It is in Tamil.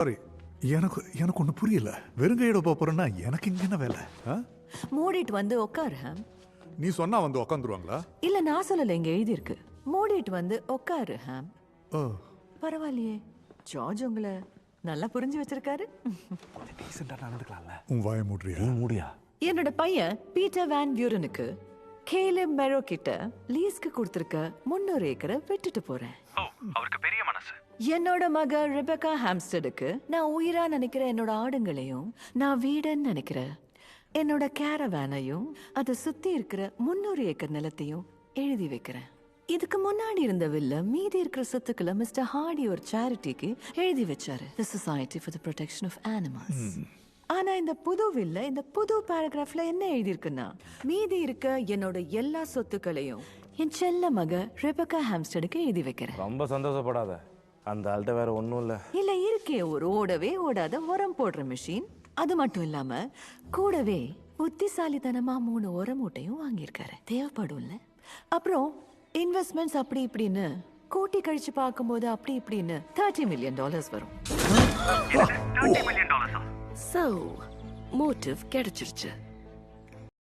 சாரி, எனக்கு எனக்கு ஒண்ணு புரியல. வெறுங்கையோட போறேன்னா எனக்கு இங்க என்ன வேலை? மூடிட்டு வந்து உட்காரு. நீ சொன்னா வந்து உட்காந்துருவாங்களா? இல்ல நான் சொல்லல, இங்க எழுதி இருக்கு. மூடிட்டு வந்து உட்காரு. ஓ, பரவாயில்லையே, ஜார்ஜ் உங்களை நல்லா புரிஞ்சு வச்சிருக்காரு. டீசெண்டா நடந்துக்கலாம்ல. உன் வாய மூடுறியா? நீ மூடியா? என்னோட பையன் பீட்டர் வேன் வியூரனுக்கு கேலிப் மெரோ கிட்ட லீஸ்க்கு கொடுத்திருக்க 300 ஏக்கரை விட்டுட்டு போறேன். அவருக்கு பெரிய மனசு. என்னோட மக ரெபெக்கா ஹாம்ஸ்டடுக்கு நான் உயிரா நினைக்கிற என்னோட ஆடுங்களையும், நான் வீடுன்னு நினைக்கிற என்னோட கேரவேனையும், அதை சுத்தி இருக்கிற 300 ஏக்கர் நிலத்தையும் எழுதி வைக்கிறேன். இதுக்கு முன்னாடி இருந்த வில்ல மீதி இருக்கிற சொத்துக்களை மிஸ்டர் ஹார்டி ஒரு சேரிட்டிக்கு எழுதி வச்சாரு, the society for the protection of animals. ஆனா இந்த புது வில்ல இந்த புது பாராகிராஃப்ல என்ன எழுதி இருக்குன்னா, மீதி இருக்க என்னோட எல்லா சொத்துக்களையும் என் செல்ல மக ரெபெக்கா ஹாம்ஸ்டடுக்கு எழுதி வைக்கிறேன். ரொம்ப சந்தோஷப்படாத, அந்த ஆள்கிட்ட வேற ஒன்றும் இல்லை. இல்ல இருக்கே, ஒரு ஓடவே ஓடாத உரம் போடுற மிஷின். அது மட்டும் இல்லாம கூடவே புத்திசாலித்தனமா 3 உரம் மூட்டையும் வாங்கியிருக்காரு. தேவைப்படும்ல. அப்புறம் இன்வெஸ்ட்மெண்ட்ஸ் அப்படி இப்படின்னு கூட்டி கழிச்சு பார்க்கும்போது அப்படி இப்படின்னு $30 million வரும். $30 million. So, மோட்டிவ் கிடைச்சிருச்சு.